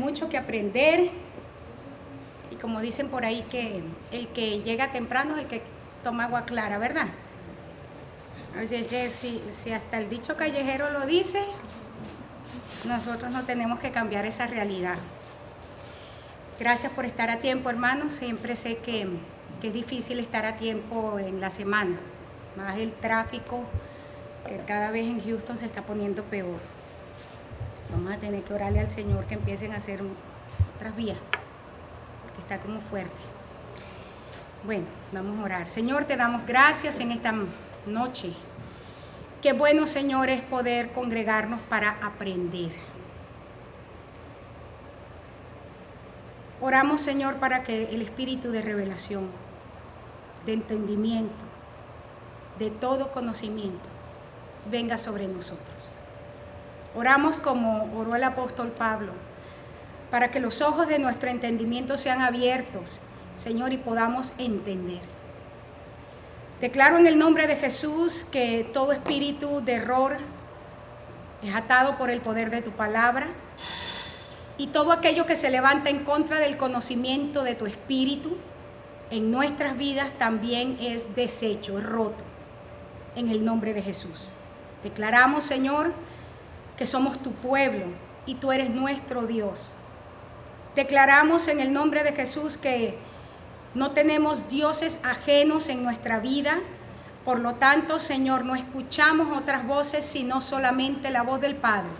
mucho que aprender. Y como dicen por ahí, que el que llega temprano es el que toma agua clara, ¿verdad? Así es que si hasta el dicho callejero lo dice, nosotros no tenemos que cambiar esa realidad. Gracias por estar a tiempo, hermanos. Siempre sé que es difícil estar a tiempo en la semana, más el tráfico, que cada vez en Houston se está poniendo peor. Vamos a tener que orarle al Señor que empiecen a hacer otras vías, porque está como fuerte. Bueno, vamos a orar. Señor, te damos gracias en esta noche. Qué bueno, Señor, es poder congregarnos para aprender. Oramos, Señor, para que el espíritu de revelación, de entendimiento, de todo conocimiento, venga sobre nosotros. Oramos como oró el apóstol Pablo, para que los ojos de nuestro entendimiento sean abiertos, Señor, y podamos entender. Declaro en el nombre de Jesús que todo espíritu de error es atado por el poder de tu palabra, y todo aquello que se levanta en contra del conocimiento de tu espíritu en nuestras vidas también es deshecho, es roto, en el nombre de Jesús. Declaramos, Señor, que somos tu pueblo y tú eres nuestro Dios. Declaramos en el nombre de Jesús que no tenemos dioses ajenos en nuestra vida. Por lo tanto, Señor, no escuchamos otras voces sino solamente la voz del Padre.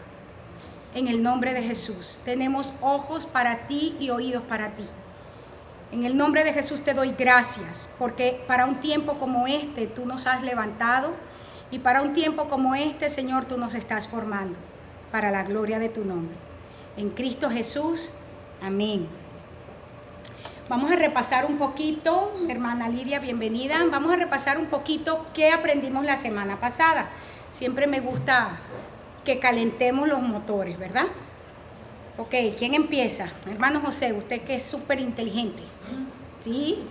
En el nombre de Jesús, tenemos ojos para ti y oídos para ti. En el nombre de Jesús te doy gracias, porque para un tiempo como este tú nos has levantado, y para un tiempo como este, Señor, tú nos estás formando para la gloria de tu nombre. En Cristo Jesús, amén. Vamos a repasar un poquito, hermana Lidia, bienvenida. Vamos a repasar un poquito qué aprendimos la semana pasada. Siempre me gusta que calentemos los motores, ¿verdad? Ok, ¿quién empieza? Hermano José, usted que es súper inteligente. ¿Sí?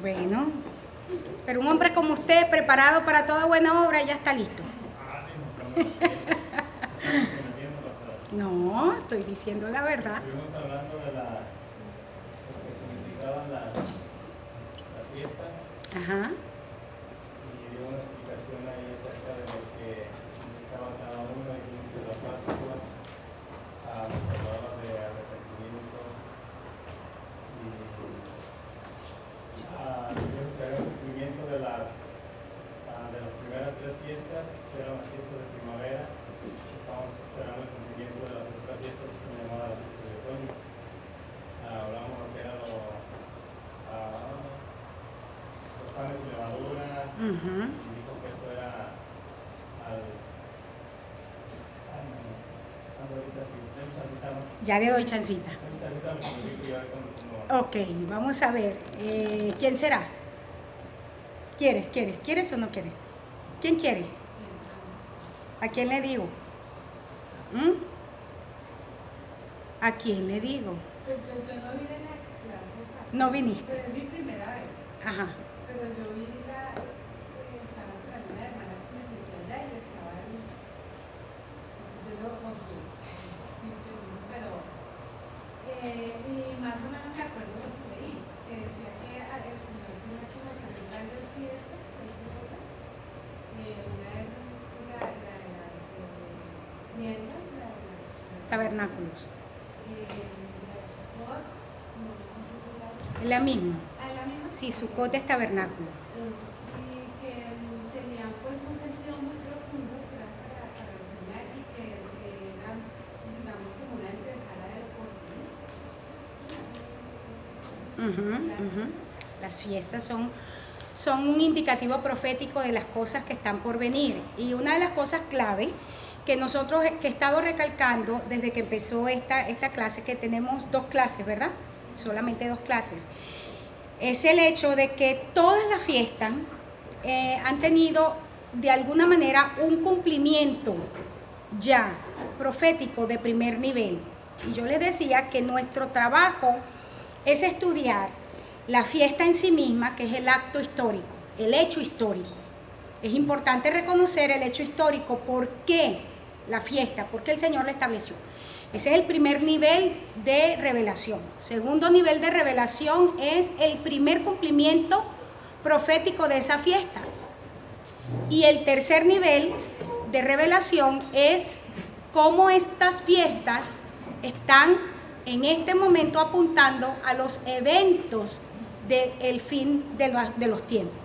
Bueno, pero un hombre como usted, preparado para toda buena obra, ya está listo. No, estoy diciendo la verdad. Estuvimos hablando de lo que significaban las fiestas. Ajá. Y dio una explicación ahí acerca de lo que significaba cada uno. Dijimos que la Pascua nos hablaba de arrepentimiento y el cumplimiento de las primeras tres fiestas, que era una fiesta de primavera. Estamos esperando el cumplimiento de las otras fiestas que se llamaban las fiestas de otoño. Hablamos de lo que eran los panes y levadura. Y dijo que eso era Ya le doy chancita. Ok, vamos a ver. ¿Quién será? ¿Quieres o no quieres? ¿Quién quiere? ¿A quién le digo? ¿A quién le digo? Yo no vine a la clase. No viniste. Pero es mi primera vez. Ajá. Pero yo vi estaba esperando una hermana que me sentía allá y estaba ahí. Entonces yo lo oí. Sí, pero y más o menos me acuerdo lo que leí, que decía que el Señor tenía como 30 años fiestas, una de esas es la de las tiendas, Tabernáculos. la Es la misma. la misma. Sí, Sucot es tabernáculo. Y que tenían pues un sentido muy profundo para enseñar y que eran, digamos, como una antesala del porvenir. Las fiestas son un indicativo profético de las cosas que están por venir. Y una de las cosas clave que nosotros, que he estado recalcando desde que empezó esta clase, que tenemos 2 clases, ¿verdad? Solamente 2 clases. Es el hecho de que todas las fiestas han tenido de alguna manera un cumplimiento ya profético de primer nivel. Y yo les decía que nuestro trabajo es estudiar la fiesta en sí misma, que es el acto histórico, el hecho histórico. Es importante reconocer el hecho histórico. ¿Por qué? la fiesta, porque el Señor la estableció. Ese es el primer nivel de revelación. Segundo nivel de revelación es el primer cumplimiento profético de esa fiesta. Y el tercer nivel de revelación es cómo estas fiestas están en este momento apuntando a los eventos del fin de los tiempos.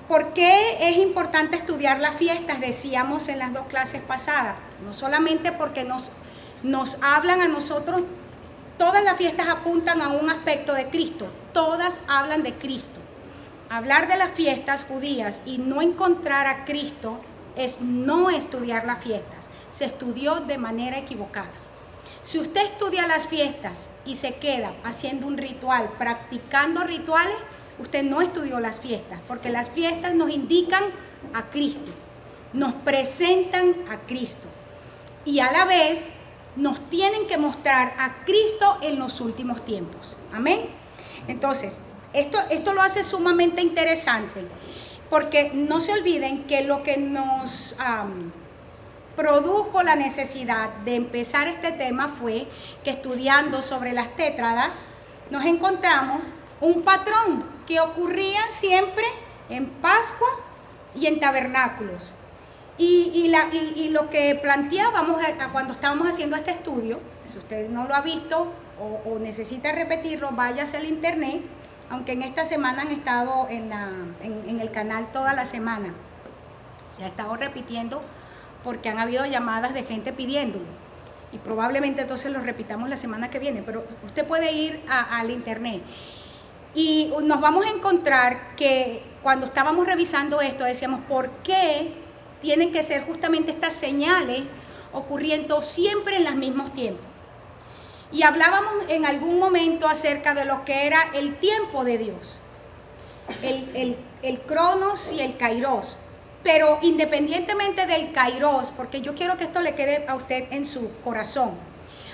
¿Por qué es importante estudiar las fiestas? Decíamos en las 2 clases pasadas. No solamente porque nos hablan a nosotros, todas las fiestas apuntan a un aspecto de Cristo, todas hablan de Cristo. Hablar de las fiestas judías y no encontrar a Cristo es no estudiar las fiestas. Se estudió de manera equivocada. Si usted estudia las fiestas y se queda haciendo un ritual, practicando rituales, usted no estudió las fiestas, porque las fiestas nos indican a Cristo, nos presentan a Cristo y a la vez nos tienen que mostrar a Cristo en los últimos tiempos. Amén. Entonces, esto lo hace sumamente interesante, porque no se olviden que lo que nos produjo la necesidad de empezar este tema fue que estudiando sobre las tétradas nos encontramos un patrón que ocurría siempre en Pascua y en tabernáculos. Y lo que planteábamos cuando estábamos haciendo este estudio, si usted no lo ha visto o necesita repetirlo, váyase al internet, aunque en esta semana han estado en el canal toda la semana. Se ha estado repitiendo porque han habido llamadas de gente pidiéndolo. Y probablemente entonces lo repitamos la semana que viene, pero usted puede ir al internet. Y nos vamos a encontrar que cuando estábamos revisando esto, decíamos, ¿por qué tienen que ser justamente estas señales ocurriendo siempre en los mismos tiempos? Y hablábamos en algún momento acerca de lo que era el tiempo de Dios, el Cronos y el Kairos. Pero independientemente del Kairos, porque yo quiero que esto le quede a usted en su corazón,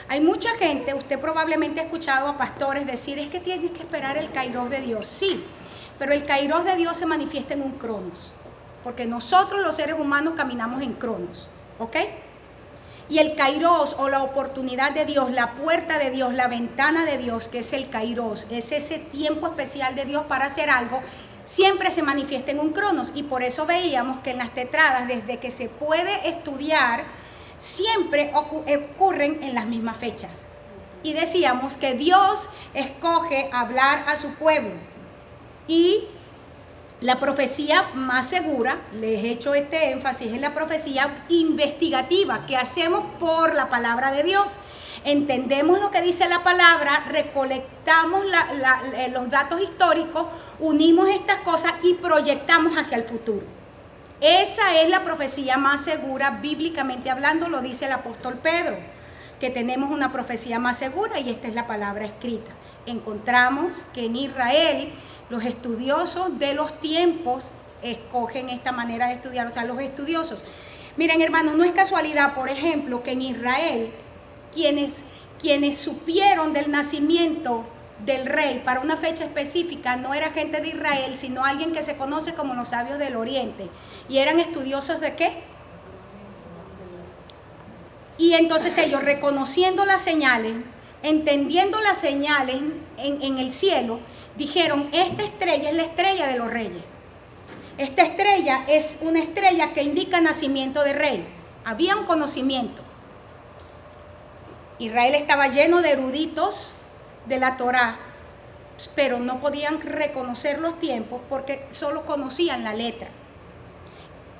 hay mucha gente, usted probablemente ha escuchado a pastores decir, es que tienes que esperar el Kairos de Dios. Sí, pero el Kairos de Dios se manifiesta en un Cronos, porque nosotros los seres humanos caminamos en Cronos, ¿ok? Y el Kairos o la oportunidad de Dios, la puerta de Dios, la ventana de Dios, que es el Kairos, es ese tiempo especial de Dios para hacer algo, siempre se manifiesta en un Cronos. Y por eso veíamos que en las tetradas, desde que se puede estudiar, siempre ocurren en las mismas fechas. Y decíamos que Dios escoge hablar a su pueblo. Y la profecía más segura, les he hecho este énfasis, es la profecía investigativa que hacemos por la palabra de Dios. Entendemos lo que dice la palabra, recolectamos los datos históricos, unimos estas cosas y proyectamos hacia el futuro. Esa es la profecía más segura, bíblicamente hablando, lo dice el apóstol Pedro, que tenemos una profecía más segura y esta es la palabra escrita. Encontramos que en Israel los estudiosos de los tiempos escogen esta manera de estudiar, o sea, los estudiosos. Miren, hermanos, no es casualidad, por ejemplo, que en Israel quienes supieron del nacimiento del rey para una fecha específica no era gente de Israel, sino alguien que se conoce como los sabios del Oriente. ¿Y eran estudiosos de qué? Y entonces ellos, reconociendo las señales, entendiendo las señales en el cielo, dijeron, esta estrella es la estrella de los reyes. Esta estrella es una estrella que indica nacimiento de rey. Había un conocimiento. Israel estaba lleno de eruditos de la Torá, pero no podían reconocer los tiempos porque solo conocían la letra.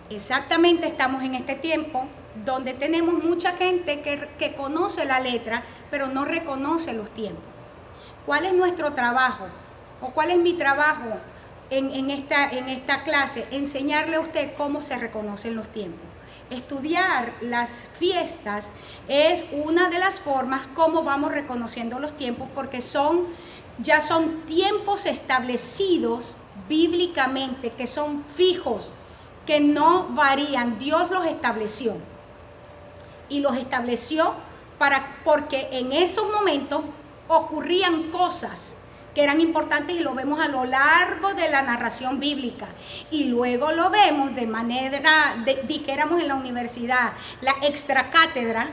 Exactamente estamos en este tiempo donde tenemos mucha gente que conoce la letra, pero no reconoce los tiempos. ¿Cuál es nuestro trabajo? ¿O cuál es mi trabajo en esta clase? Enseñarle a usted cómo se reconocen los tiempos. Estudiar las fiestas es una de las formas como vamos reconociendo los tiempos, porque ya son tiempos establecidos bíblicamente, que son fijos, que no varían. Dios los estableció y los estableció porque en esos momentos ocurrían cosas que eran importantes y lo vemos a lo largo de la narración bíblica. Y luego lo vemos de manera, dijéramos en la universidad, la extracátedra,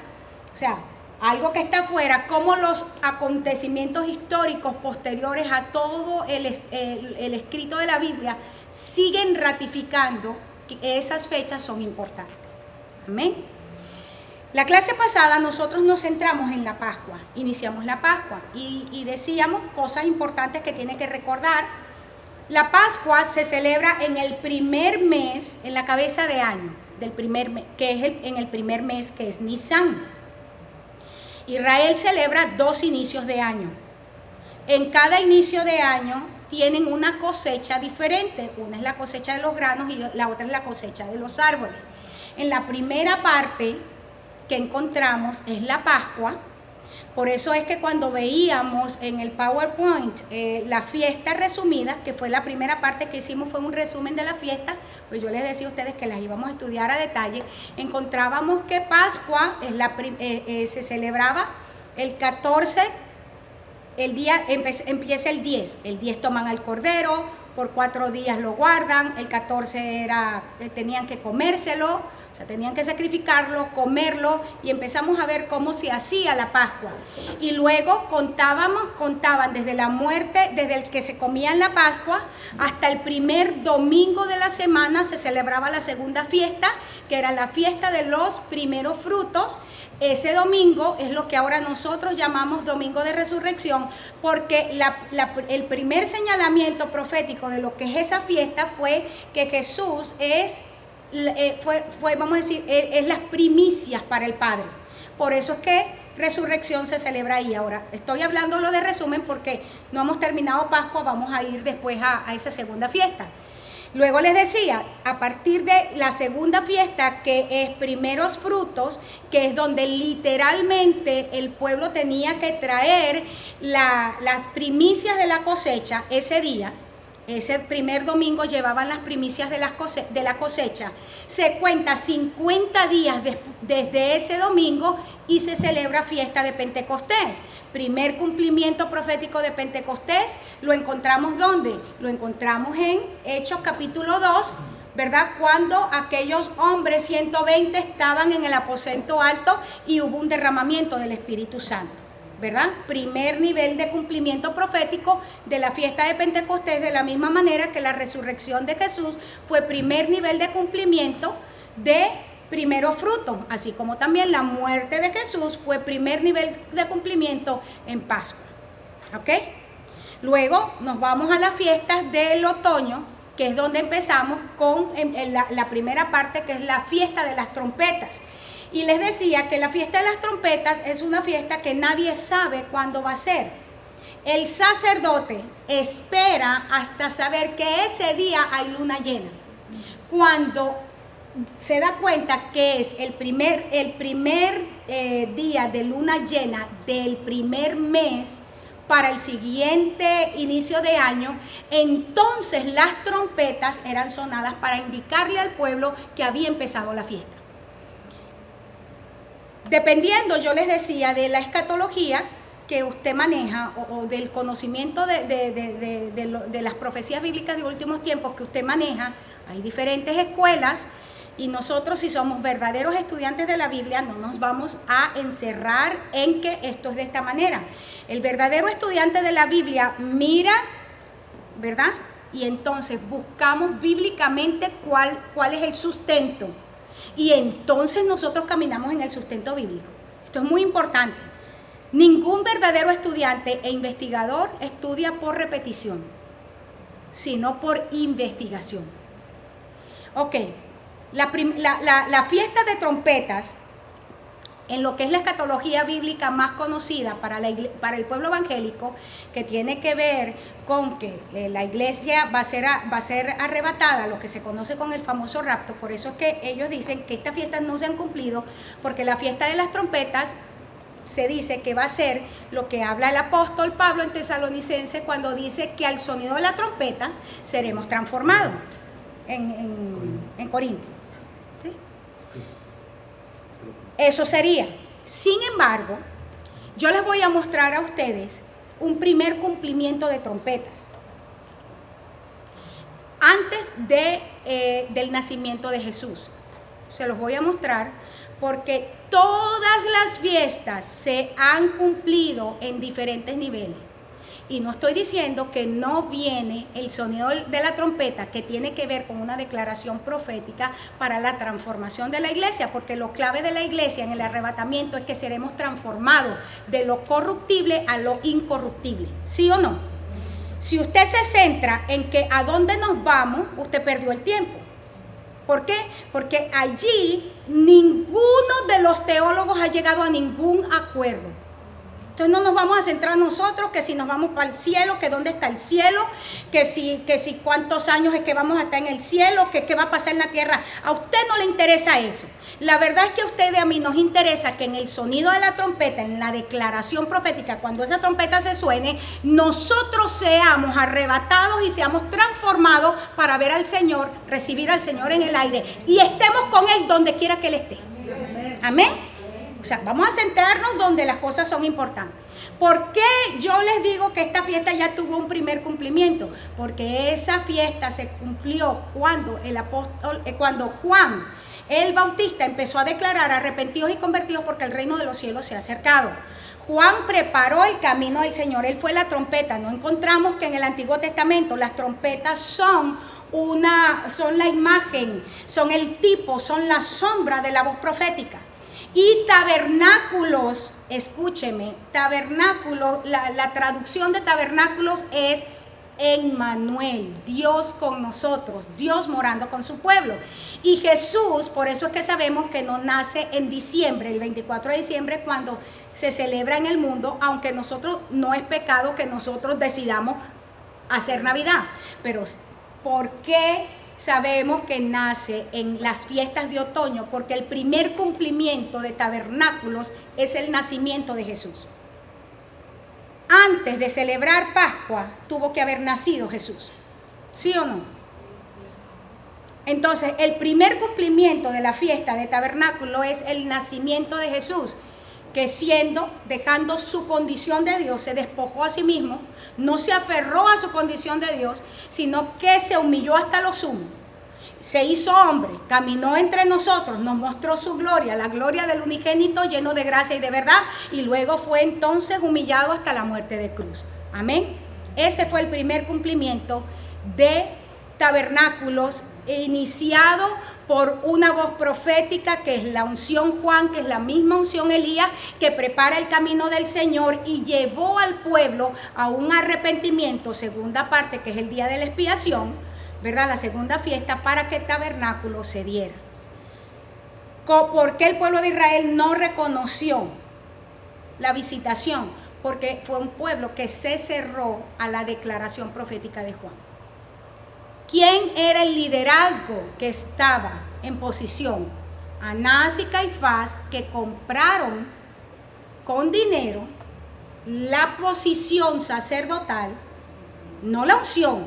o sea, algo que está afuera, como los acontecimientos históricos posteriores a todo el escrito de la Biblia siguen ratificando que esas fechas son importantes. Amén. La clase pasada nosotros nos centramos en la Pascua, iniciamos la Pascua y decíamos cosas importantes que tiene que recordar. La Pascua se celebra en el primer mes, en la cabeza de año, del primer mes, que es en el primer mes, que es Nisan. Israel celebra 2 inicios de año. En cada inicio de año tienen una cosecha diferente. Una es la cosecha de los granos y la otra es la cosecha de los árboles. En la primera parte que encontramos es la Pascua. Por eso es que cuando veíamos en el PowerPoint la fiesta resumida, que fue la primera parte que hicimos, fue un resumen de la fiesta, pues yo les decía a ustedes que las íbamos a estudiar a detalle, encontrábamos que Pascua se celebraba el 14, empieza el 10 toman al cordero, por 4 días lo guardan, el 14 tenían que comérselo, o sea, tenían que sacrificarlo, comerlo, y empezamos a ver cómo se hacía la Pascua. Y luego contaban desde la muerte, desde el que se comía en la Pascua, hasta el primer domingo de la semana se celebraba la segunda fiesta, que era la fiesta de los primeros frutos. Ese domingo es lo que ahora nosotros llamamos Domingo de Resurrección, porque el primer señalamiento profético de lo que es esa fiesta fue que Jesús vamos a decir, es las primicias para el Padre. Por eso es que resurrección se celebra ahí. Ahora, estoy hablando lo de resumen porque no hemos terminado Pascua, vamos a ir después a esa segunda fiesta. Luego les decía, a partir de la segunda fiesta, que es primeros frutos, que es donde literalmente el pueblo tenía que traer las primicias de la cosecha ese día. Ese primer domingo llevaban las primicias de la cosecha. Se cuenta 50 días desde ese domingo y se celebra fiesta de Pentecostés. Primer cumplimiento profético de Pentecostés, ¿lo encontramos dónde? Lo encontramos en Hechos capítulo 2, ¿verdad? Cuando aquellos hombres 120 estaban en el aposento alto y hubo un derramamiento del Espíritu Santo, ¿verdad? Primer nivel de cumplimiento profético de la fiesta de Pentecostés, de la misma manera que la resurrección de Jesús fue primer nivel de cumplimiento de primeros frutos, así como también la muerte de Jesús fue primer nivel de cumplimiento en Pascua. ¿Ok? Luego nos vamos a las fiestas del otoño, que es donde empezamos con la primera parte, que es la fiesta de las trompetas. Y les decía que la fiesta de las trompetas es una fiesta que nadie sabe cuándo va a ser. El sacerdote espera hasta saber que ese día hay luna llena. Cuando se da cuenta que es el primer día de luna llena del primer mes para el siguiente inicio de año, entonces las trompetas eran sonadas para indicarle al pueblo que había empezado la fiesta. Dependiendo, yo les decía, de la escatología que usted maneja o del conocimiento de las profecías bíblicas de últimos tiempos que usted maneja, hay diferentes escuelas y nosotros, si somos verdaderos estudiantes de la Biblia, no nos vamos a encerrar en que esto es de esta manera. El verdadero estudiante de la Biblia mira, ¿verdad? Y entonces buscamos bíblicamente cuál es el sustento. Y entonces nosotros caminamos en el sustento bíblico. Esto es muy importante. Ningún verdadero estudiante e investigador estudia por repetición, sino por investigación. Ok, la fiesta de trompetas, en lo que es la escatología bíblica más conocida para el pueblo evangélico, que tiene que ver con que la iglesia va a ser arrebatada, lo que se conoce con el famoso rapto. Por eso es que ellos dicen que estas fiestas no se han cumplido, porque la fiesta de las trompetas se dice que va a ser lo que habla el apóstol Pablo en Tesalonicenses cuando dice que al sonido de la trompeta seremos transformados en Corinto. ¿Sí? Eso sería. Sin embargo, yo les voy a mostrar a ustedes un primer cumplimiento de trompetas. Antes del nacimiento de Jesús. Se los voy a mostrar porque todas las fiestas se han cumplido en diferentes niveles. Y no estoy diciendo que no viene el sonido de la trompeta, que tiene que ver con una declaración profética para la transformación de la iglesia, porque lo clave de la iglesia en el arrebatamiento es que seremos transformados de lo corruptible a lo incorruptible. ¿Sí o no? Si usted se centra en que a dónde nos vamos, usted perdió el tiempo. ¿Por qué? Porque allí ninguno de los teólogos ha llegado a ningún acuerdo. Entonces no nos vamos a centrar nosotros que si nos vamos para el cielo, que dónde está el cielo, que si cuántos años es que vamos a estar en el cielo, que qué va a pasar en la tierra. A usted no le interesa eso. La verdad es que a usted y a mí nos interesa que en el sonido de la trompeta, en la declaración profética, cuando esa trompeta se suene, nosotros seamos arrebatados y seamos transformados para ver al Señor, recibir al Señor en el aire y estemos con Él donde quiera que Él esté. Amén. O sea, vamos a centrarnos donde las cosas son importantes. ¿Por qué yo les digo que esta fiesta ya tuvo un primer cumplimiento? Porque esa fiesta se cumplió cuando Juan el Bautista empezó a declarar arrepentidos y convertidos porque el reino de los cielos se ha acercado. Juan preparó el camino del Señor, él fue la trompeta. No encontramos que en el Antiguo Testamento las trompetas son la imagen, son el tipo, son la sombra de la voz profética. Y tabernáculos, escúcheme, tabernáculo, la traducción de tabernáculos es Emmanuel, Dios con nosotros, Dios morando con su pueblo. Y Jesús, por eso es que sabemos que no nace en diciembre, el 24 de diciembre, cuando se celebra en el mundo, aunque nosotros no es pecado que nosotros decidamos hacer Navidad. Pero, ¿por qué sabemos que nace en las fiestas de otoño? Porque el primer cumplimiento de tabernáculos es el nacimiento de Jesús. Antes de celebrar Pascua, tuvo que haber nacido Jesús. ¿Sí o no? Entonces, el primer cumplimiento de la fiesta de tabernáculo es el nacimiento de Jesús, que dejando su condición de Dios, se despojó a sí mismo, no se aferró a su condición de Dios, sino que se humilló hasta lo sumo. Se hizo hombre, caminó entre nosotros, nos mostró su gloria, la gloria del unigénito lleno de gracia y de verdad, y luego fue entonces humillado hasta la muerte de cruz. Amén. Ese fue el primer cumplimiento de tabernáculos, iniciado por una voz profética que es la unción Juan, que es la misma unción Elías, que prepara el camino del Señor y llevó al pueblo a un arrepentimiento, segunda parte, que es el día de la expiación, ¿verdad? La segunda fiesta, para que el tabernáculo se diera. ¿Por qué el pueblo de Israel no reconoció la visitación? Porque fue un pueblo que se cerró a la declaración profética de Juan. ¿Quién era el liderazgo que estaba en posición? Anás y Caifás, que compraron con dinero la posición sacerdotal, no la unción,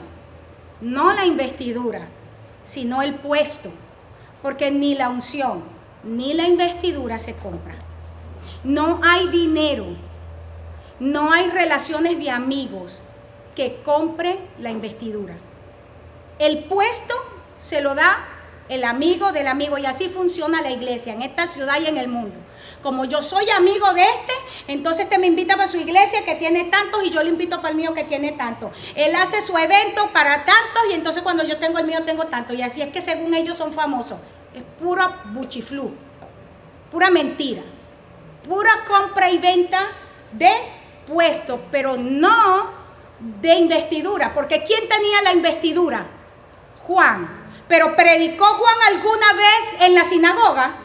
no la investidura, sino el puesto, porque ni la unción ni la investidura se compran. No hay dinero, no hay relaciones de amigos que compre la investidura. El puesto se lo da el amigo del amigo, y así funciona la iglesia en esta ciudad y en el mundo. Como yo soy amigo de entonces me invita para su iglesia que tiene tantos y yo le invito para el mío que tiene tantos. Él hace su evento para tantos y entonces cuando yo tengo el mío tengo tantos. Y así es que según ellos son famosos. Es pura buchiflú, pura mentira, pura compra y venta de puestos, pero no de investidura. Porque ¿quién tenía la investidura? Juan. Pero ¿predicó Juan alguna vez en la sinagoga?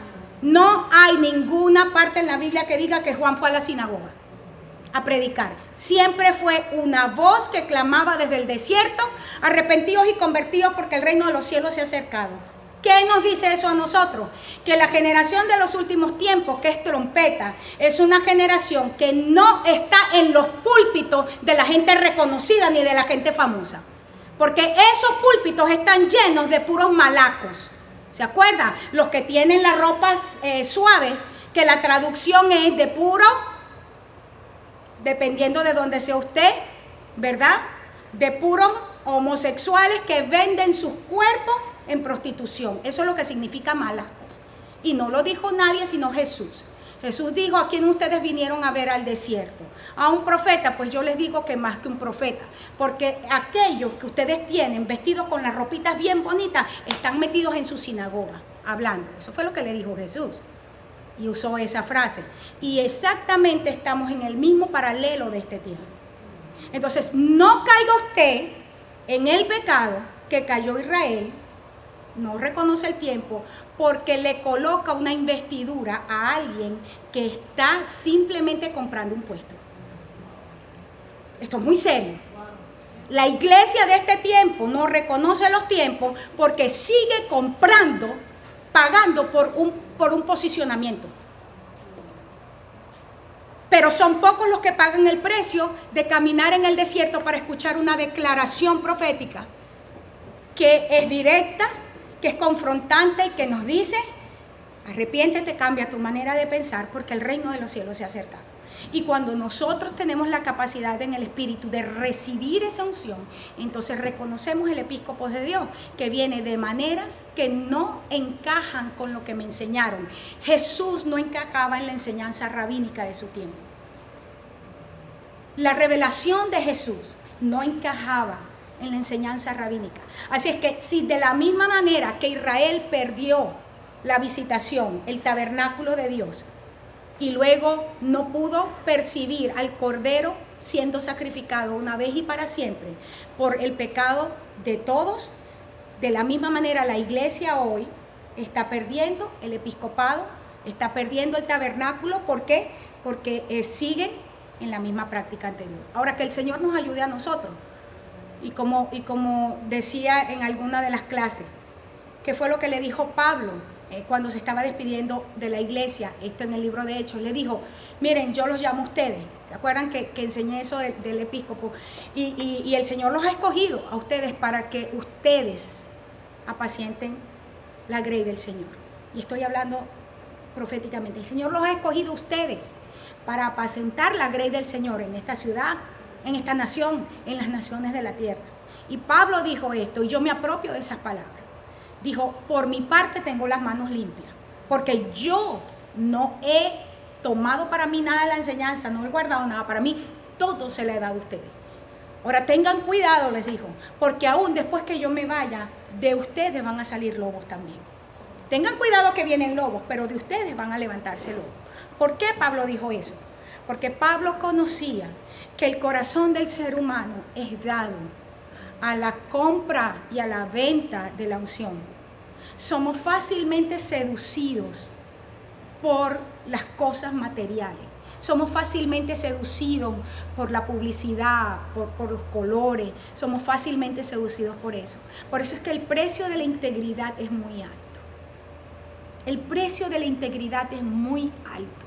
No hay ninguna parte en la Biblia que diga que Juan fue a la sinagoga a predicar. Siempre fue una voz que clamaba desde el desierto: arrepentidos y convertidos porque el reino de los cielos se ha acercado. ¿Qué nos dice eso a nosotros? Que la generación de los últimos tiempos, que es trompeta, es una generación que no está en los púlpitos de la gente reconocida ni de la gente famosa. Porque esos púlpitos están llenos de puros malacos. ¿Se acuerdan? Los que tienen las ropas suaves, que la traducción es de puro dependiendo de donde sea usted, ¿verdad? De puros homosexuales que venden sus cuerpos en prostitución. Eso es lo que significa Malacos. Y no lo dijo nadie sino Jesús. Jesús dijo: ¿a quién ustedes vinieron a ver al desierto? ¿A un profeta? Pues yo les digo que más que un profeta, porque aquellos que ustedes tienen vestidos con las ropitas bien bonitas están metidos en su sinagoga hablando. Eso fue lo que le dijo Jesús y usó esa frase. Y exactamente estamos en el mismo paralelo de este tiempo. Entonces, no caiga usted en el pecado que cayó Israel, no reconoce el tiempo, porque le coloca una investidura a alguien que está simplemente comprando un puesto. Esto es muy serio. La iglesia de este tiempo no reconoce los tiempos porque sigue comprando, pagando por un posicionamiento. Pero son pocos los que pagan el precio de caminar en el desierto para escuchar una declaración profética que es directa, que es confrontante y que nos dice: arrepiéntete, cambia tu manera de pensar porque el reino de los cielos se acerca. Y cuando nosotros tenemos la capacidad en el Espíritu de recibir esa unción, entonces reconocemos el episcopo de Dios, que viene de maneras que no encajan con lo que me enseñaron. Jesús no encajaba en la enseñanza rabínica de su tiempo. La revelación de Jesús no encajaba en la enseñanza rabínica. Así es que si de la misma manera que Israel perdió la visitación, el tabernáculo de Dios, y luego no pudo percibir al Cordero siendo sacrificado una vez y para siempre por el pecado de todos, de la misma manera la iglesia hoy está perdiendo el episcopado, está perdiendo el tabernáculo. ¿Por qué? Porque siguen en la misma práctica anterior. Ahora, que el Señor nos ayude a nosotros. Y como decía en alguna de las clases, ¿qué fue lo que le dijo Pablo cuando se estaba despidiendo de la iglesia? Esto en el libro de Hechos. Le dijo: miren, yo los llamo a ustedes. ¿Se acuerdan que enseñé eso del episcopo? Y el Señor los ha escogido a ustedes para que ustedes apacienten la grey del Señor. Y estoy hablando proféticamente. El Señor los ha escogido a ustedes para apacentar la grey del Señor en esta ciudad, en esta nación, en las naciones de la tierra. Y Pablo dijo esto, y yo me apropio de esas palabras. Dijo: por mi parte tengo las manos limpias, porque yo no he tomado para mí nada de la enseñanza, no he guardado nada para mí, todo se le he dado a ustedes. Ahora tengan cuidado, les dijo, porque aún después que yo me vaya, de ustedes van a salir lobos también. Tengan cuidado que vienen lobos, pero de ustedes van a levantarse lobos. ¿Por qué Pablo dijo eso? Porque Pablo conocía que el corazón del ser humano es dado a la compra y a la venta de la unción. Somos fácilmente seducidos por las cosas materiales. Somos fácilmente seducidos por la publicidad, por los colores. Somos fácilmente seducidos por eso. Por eso es que el precio de la integridad es muy alto. El precio de la integridad es muy alto.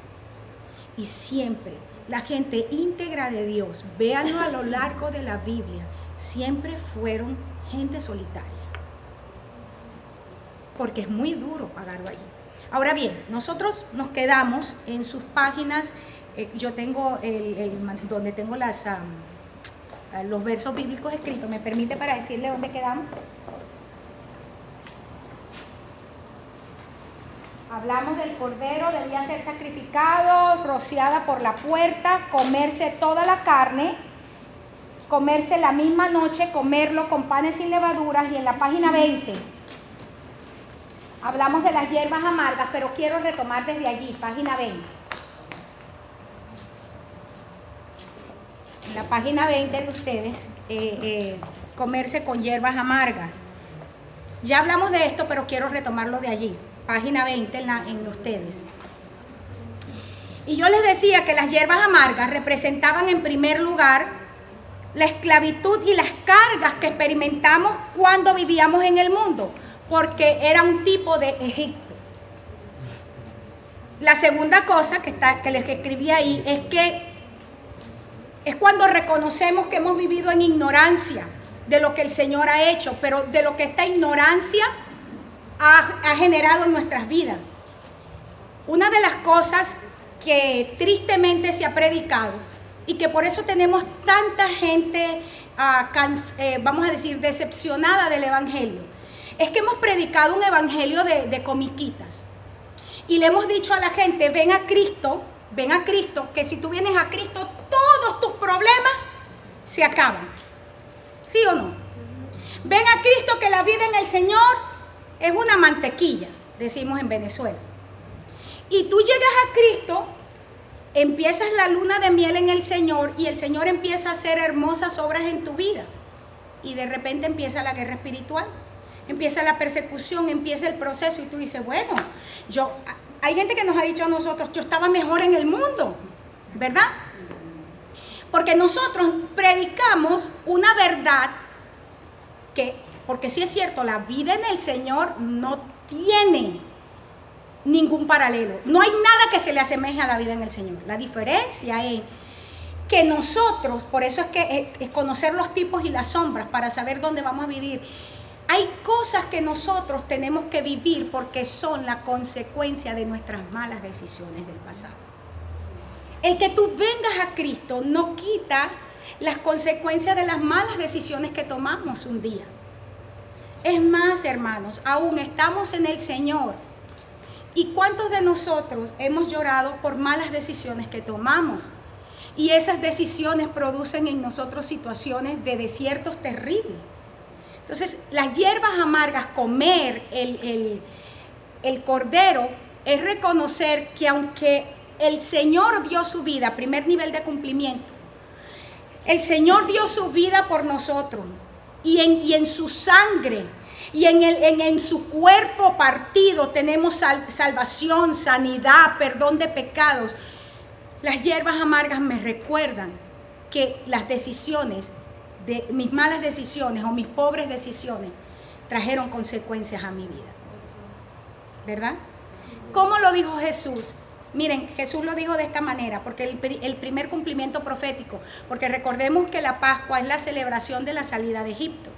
Y siempre la gente íntegra de Dios, véanlo a lo largo de la Biblia, siempre fueron gente solitaria. Porque es muy duro pagarlo allí. Ahora bien, nosotros nos quedamos en sus páginas. Yo tengo donde tengo los versos bíblicos escritos. ¿Me permite para decirle dónde quedamos? Hablamos del cordero, debía ser sacrificado, rociada por la puerta, comerse toda la carne, comerse la misma noche, comerlo con panes sin levaduras. Y en la página 20 hablamos de las hierbas amargas, pero quiero retomar desde allí, página 20. En la página 20 de ustedes, comerse con hierbas amargas. Ya hablamos de esto, pero quiero retomarlo de allí. Página 20 en ustedes. Y yo les decía que las hierbas amargas representaban en primer lugar la esclavitud y las cargas que experimentamos cuando vivíamos en el mundo, porque era un tipo de Egipto. La segunda cosa que les escribí ahí es que es cuando reconocemos que hemos vivido en ignorancia de lo que el Señor ha hecho, pero de lo que esta ignorancia ha generado en nuestras vidas. Una de las cosas que tristemente se ha predicado y que por eso tenemos tanta gente, vamos a decir, decepcionada del Evangelio, es que hemos predicado un evangelio de comiquitas. Y le hemos dicho a la gente, ven a Cristo, que si tú vienes a Cristo, todos tus problemas se acaban. ¿Sí o no? Ven a Cristo, que la vida en el Señor es una mantequilla, decimos en Venezuela. Y tú llegas a Cristo, empiezas la luna de miel en el Señor y el Señor empieza a hacer hermosas obras en tu vida. Y de repente empieza la guerra espiritual, empieza la persecución, empieza el proceso y tú dices, bueno, hay gente que nos ha dicho a nosotros, yo estaba mejor en el mundo, ¿verdad? Porque nosotros predicamos una verdad porque sí es cierto, la vida en el Señor no tiene ningún paralelo. No hay nada que se le asemeje a la vida en el Señor. La diferencia es que nosotros, por eso es que es conocer los tipos y las sombras para saber dónde vamos a vivir. Hay cosas que nosotros tenemos que vivir porque son la consecuencia de nuestras malas decisiones del pasado. El que tú vengas a Cristo no quita las consecuencias de las malas decisiones que tomamos un día. Es más, hermanos, aún estamos en el Señor. ¿Y cuántos de nosotros hemos llorado por malas decisiones que tomamos? Y esas decisiones producen en nosotros situaciones de desiertos terribles. Entonces, las hierbas amargas, comer el cordero, es reconocer que aunque el Señor dio su vida, primer nivel de cumplimiento, el Señor dio su vida por nosotros y en su sangre y en su cuerpo partido tenemos salvación, sanidad, perdón de pecados. Las hierbas amargas me recuerdan que las decisiones, mis malas decisiones o mis pobres decisiones trajeron consecuencias a mi vida. ¿Verdad? ¿Cómo lo dijo Jesús? Miren, Jesús lo dijo de esta manera, porque el primer cumplimiento profético, porque recordemos que la Pascua es la celebración de la salida de Egipto.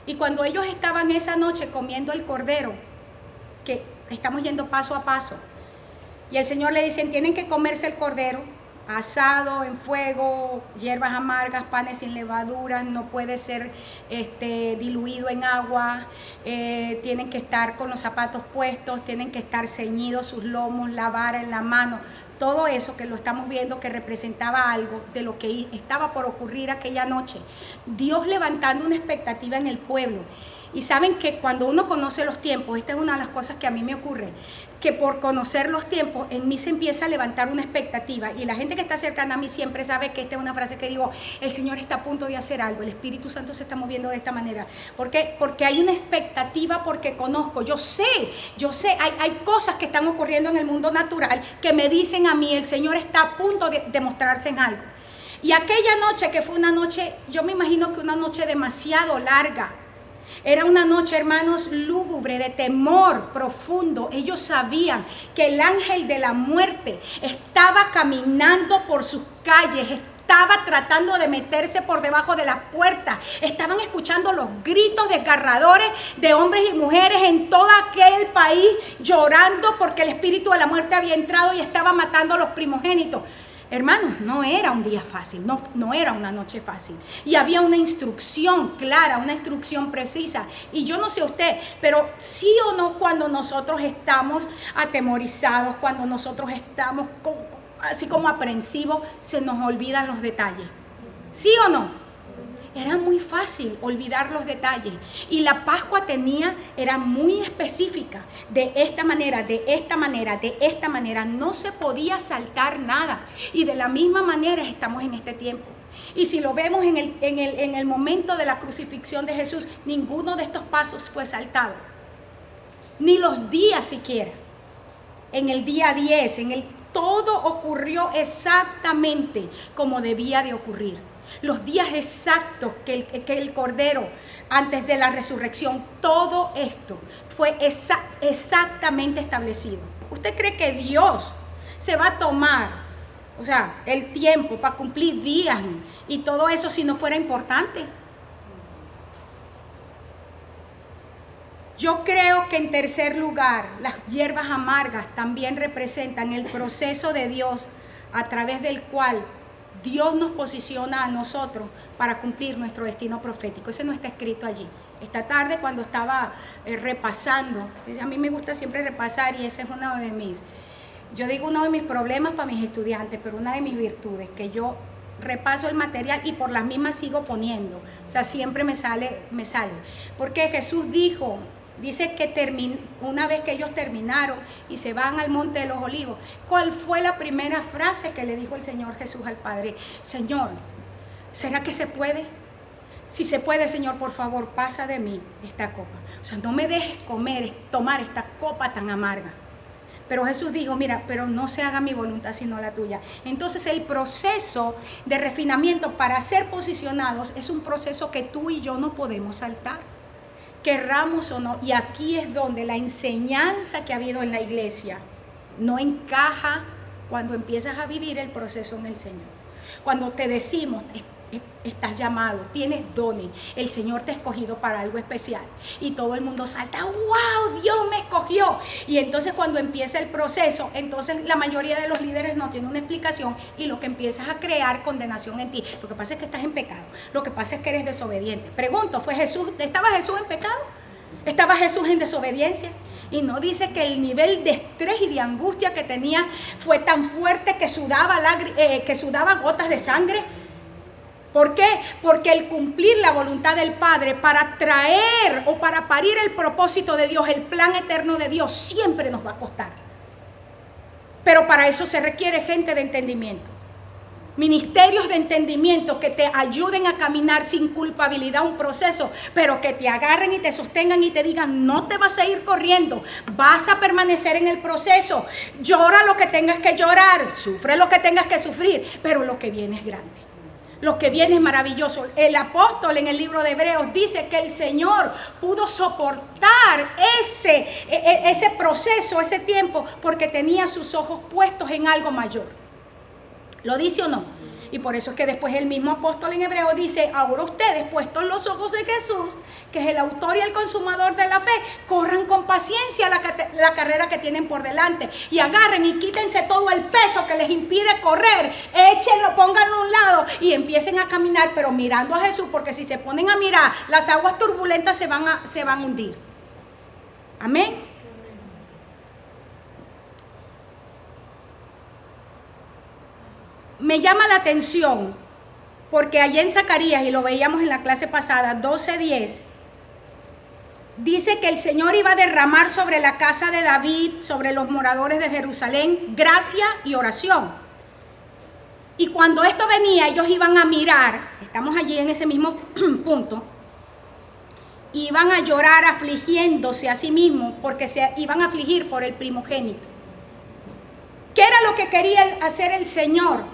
Y cuando ellos estaban esa noche comiendo el cordero, que estamos yendo paso a paso, y el Señor le dice, tienen que comerse el cordero, asado en fuego, hierbas amargas, panes sin levadura, no puede ser diluido en agua, tienen que estar con los zapatos puestos, tienen que estar ceñidos sus lomos, la vara en la mano, todo eso que lo estamos viendo que representaba algo de lo que estaba por ocurrir aquella noche. Dios levantando una expectativa en el pueblo. Y saben que cuando uno conoce los tiempos, esta es una de las cosas que a mí me ocurre, que por conocer los tiempos en mí se empieza a levantar una expectativa, y la gente que está cercana a mí siempre sabe que esta es una frase que digo, el Señor está a punto de hacer algo, el Espíritu Santo se está moviendo de esta manera. ¿Por qué? Porque hay una expectativa, porque conozco, yo sé, hay cosas que están ocurriendo en el mundo natural que me dicen a mí, el Señor está a punto de mostrarse en algo. Y aquella noche, que fue una noche, yo me imagino que una noche demasiado larga, era una noche, hermanos, lúgubre, de temor profundo. Ellos sabían que el ángel de la muerte estaba caminando por sus calles, estaba tratando de meterse por debajo de la puerta. Estaban escuchando los gritos desgarradores de hombres y mujeres en todo aquel país, llorando porque el espíritu de la muerte había entrado y estaba matando a los primogénitos. Hermanos, no era un día fácil, no era una noche fácil. Y había una instrucción clara, una instrucción precisa. Y yo no sé usted, pero sí o no, cuando nosotros estamos atemorizados, cuando nosotros estamos así como aprensivos, se nos olvidan los detalles. ¿Sí o no? Era muy fácil olvidar los detalles. Y la Pascua era muy específica. De esta manera, de esta manera, de esta manera. No se podía saltar nada. Y de la misma manera estamos en este tiempo. Y si lo vemos en el momento de la crucifixión de Jesús, ninguno de estos pasos fue saltado. Ni los días siquiera. En el día 10, todo ocurrió exactamente como debía de ocurrir. Los días exactos que el Cordero, antes de la resurrección, todo esto fue exactamente establecido. ¿Usted cree que Dios se va a tomar, el tiempo para cumplir días y todo eso si no fuera importante? Yo creo que en tercer lugar, las hierbas amargas también representan el proceso de Dios a través del cual Dios nos posiciona a nosotros para cumplir nuestro destino profético. Ese no está escrito allí. Esta tarde cuando estaba repasando, a mí me gusta siempre repasar y ese es uno de mis, yo digo uno de mis problemas para mis estudiantes, pero una de mis virtudes, que yo repaso el material y por las mismas sigo poniendo. O sea, siempre me sale. Porque Jesús dice que una vez que ellos terminaron y se van al Monte de los Olivos, ¿cuál fue la primera frase que le dijo el Señor Jesús al Padre? Señor, ¿será que se puede? Si se puede, Señor, por favor, pasa de mí esta copa. O sea, no me dejes tomar esta copa tan amarga. Pero Jesús dijo, mira, pero no se haga mi voluntad sino la tuya. Entonces el proceso de refinamiento para ser posicionados es un proceso que tú y yo no podemos saltar, querramos o no. Y aquí es donde la enseñanza que ha habido en la iglesia no encaja cuando empiezas a vivir el proceso en el Señor. Cuando te decimos, estás llamado, tienes dones, el Señor te ha escogido para algo especial y todo el mundo salta, wow, Dios me escogió. Y entonces cuando empieza el proceso, entonces la mayoría de los líderes no tienen una explicación y lo que empiezas a crear condenación en ti. Lo que pasa es que estás en pecado, lo que pasa es que eres desobediente. Pregunto, ¿estaba Jesús en pecado? ¿Estaba Jesús en desobediencia? Y no dice que el nivel de estrés y de angustia que tenía fue tan fuerte que sudaba gotas de sangre. ¿Por qué? Porque el cumplir la voluntad del Padre para traer o para parir el propósito de Dios, el plan eterno de Dios, siempre nos va a costar. Pero para eso se requiere gente de entendimiento. Ministerios de entendimiento que te ayuden a caminar sin culpabilidad un proceso, pero que te agarren y te sostengan y te digan, no te vas a ir corriendo, vas a permanecer en el proceso. Llora lo que tengas que llorar, sufre lo que tengas que sufrir, pero lo que viene es grande. Lo que viene es maravilloso. El apóstol en el libro de Hebreos dice que el Señor pudo soportar ese proceso, ese tiempo, porque tenía sus ojos puestos en algo mayor. ¿Lo dice o no? Y por eso es que después el mismo apóstol en Hebreos dice, ahora ustedes, puestos los ojos en Jesús, que es el autor y el consumador de la fe, corran con paciencia la carrera que tienen por delante y agarren y quítense todo el peso que les impide correr, échenlo, pónganlo a un lado y empiecen a caminar, pero mirando a Jesús, porque si se ponen a mirar, las aguas turbulentas se van a hundir. Amén. Me llama la atención porque allá en Zacarías, y lo veíamos en la clase pasada, 12:10, dice que el Señor iba a derramar sobre la casa de David, sobre los moradores de Jerusalén, gracia y oración. Y cuando esto venía, ellos iban a mirar, estamos allí en ese mismo punto, iban a llorar afligiéndose a sí mismos porque se iban a afligir por el primogénito. ¿Qué era lo que quería hacer el Señor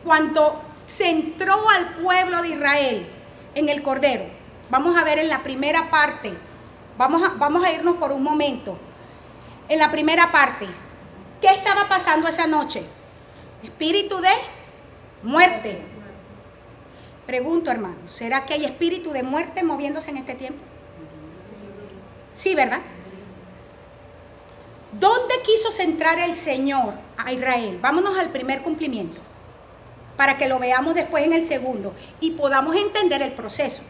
cuando centró al pueblo de Israel en el Cordero? Vamos a ver en la primera parte, vamos a irnos por un momento. En la primera parte, ¿qué estaba pasando esa noche? Espíritu de muerte. Pregunto, hermanos, ¿será que hay espíritu de muerte moviéndose en este tiempo? Sí, ¿verdad? ¿Dónde quiso centrar el Señor a Israel? Vámonos al primer cumplimiento, para que lo veamos después en el segundo y podamos entender el proceso.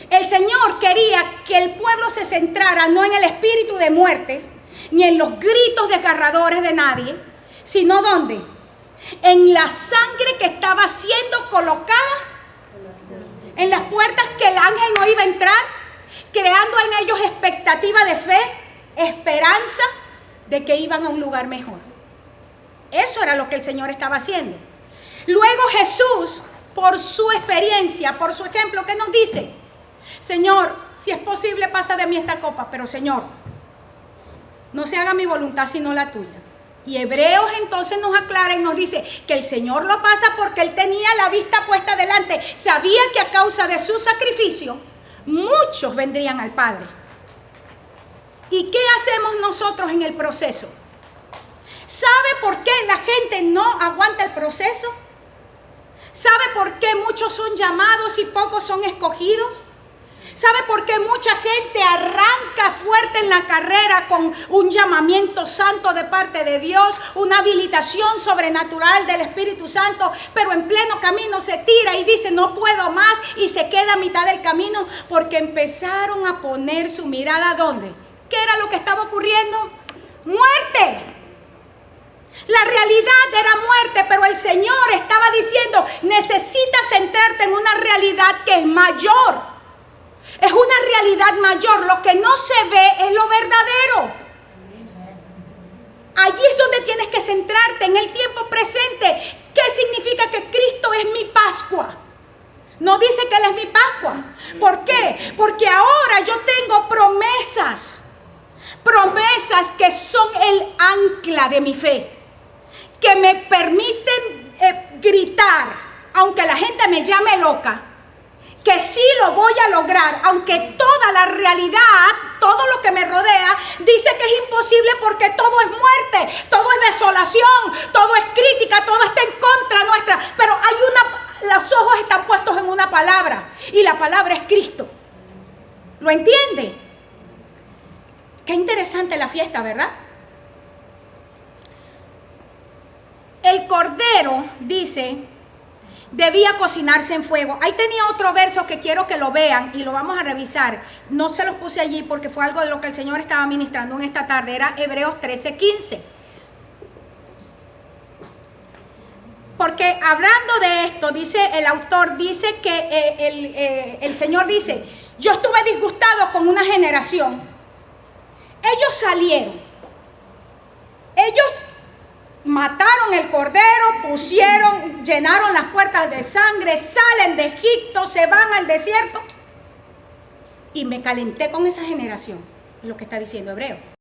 El Señor quería que el pueblo se centrara no en el espíritu de muerte, ni en los gritos desgarradores de nadie, sino ¿dónde? En la sangre que estaba siendo colocada en las puertas, que el ángel no iba a entrar, creando en ellos expectativa de fe, esperanza de que iban a un lugar mejor. Eso era lo que el Señor estaba haciendo. Luego Jesús, por su experiencia, por su ejemplo, ¿qué nos dice? Señor, si es posible, pasa de mí esta copa, pero Señor, no se haga mi voluntad sino la tuya. Y Hebreos entonces nos aclara y nos dice que el Señor lo pasa porque Él tenía la vista puesta delante. Sabía que a causa de su sacrificio, muchos vendrían al Padre. ¿Y qué hacemos nosotros en el proceso? ¿Sabe por qué la gente no aguanta el proceso? ¿Sabe por qué muchos son llamados y pocos son escogidos? ¿Sabe por qué mucha gente arranca fuerte en la carrera con un llamamiento santo de parte de Dios, una habilitación sobrenatural del Espíritu Santo, pero en pleno camino se tira y dice no puedo más y se queda a mitad del camino porque empezaron a poner su mirada ¿dónde? ¿Qué era lo que estaba ocurriendo? ¡Muerte! La realidad era muerte, pero el Señor estaba diciendo, necesitas centrarte en una realidad que es mayor. Es una realidad mayor. Lo que no se ve es lo verdadero. Allí es donde tienes que centrarte, en el tiempo presente. ¿Qué significa que Cristo es mi Pascua? No dice que Él es mi Pascua. ¿Por qué? Porque ahora yo tengo promesas. Promesas que son el ancla de mi fe. Que me permiten gritar, aunque la gente me llame loca, que sí lo voy a lograr, aunque toda la realidad, todo lo que me rodea, dice que es imposible porque todo es muerte, todo es desolación, todo es crítica, todo está en contra nuestra. Pero los ojos están puestos en una palabra, y la palabra es Cristo. ¿Lo entiende? Qué interesante la fiesta, ¿verdad? El cordero, dice, debía cocinarse en fuego. Ahí tenía otro verso que quiero que lo vean y lo vamos a revisar. No se los puse allí porque fue algo de lo que el Señor estaba ministrando en esta tarde. Era Hebreos 13:15. Porque hablando de esto, dice el autor, dice que el Señor dice, yo estuve disgustado con una generación. Ellos salieron. Ellos mataron el cordero, llenaron las puertas de sangre, salen de Egipto, se van al desierto. Y me calenté con esa generación, es lo que está diciendo Hebreo.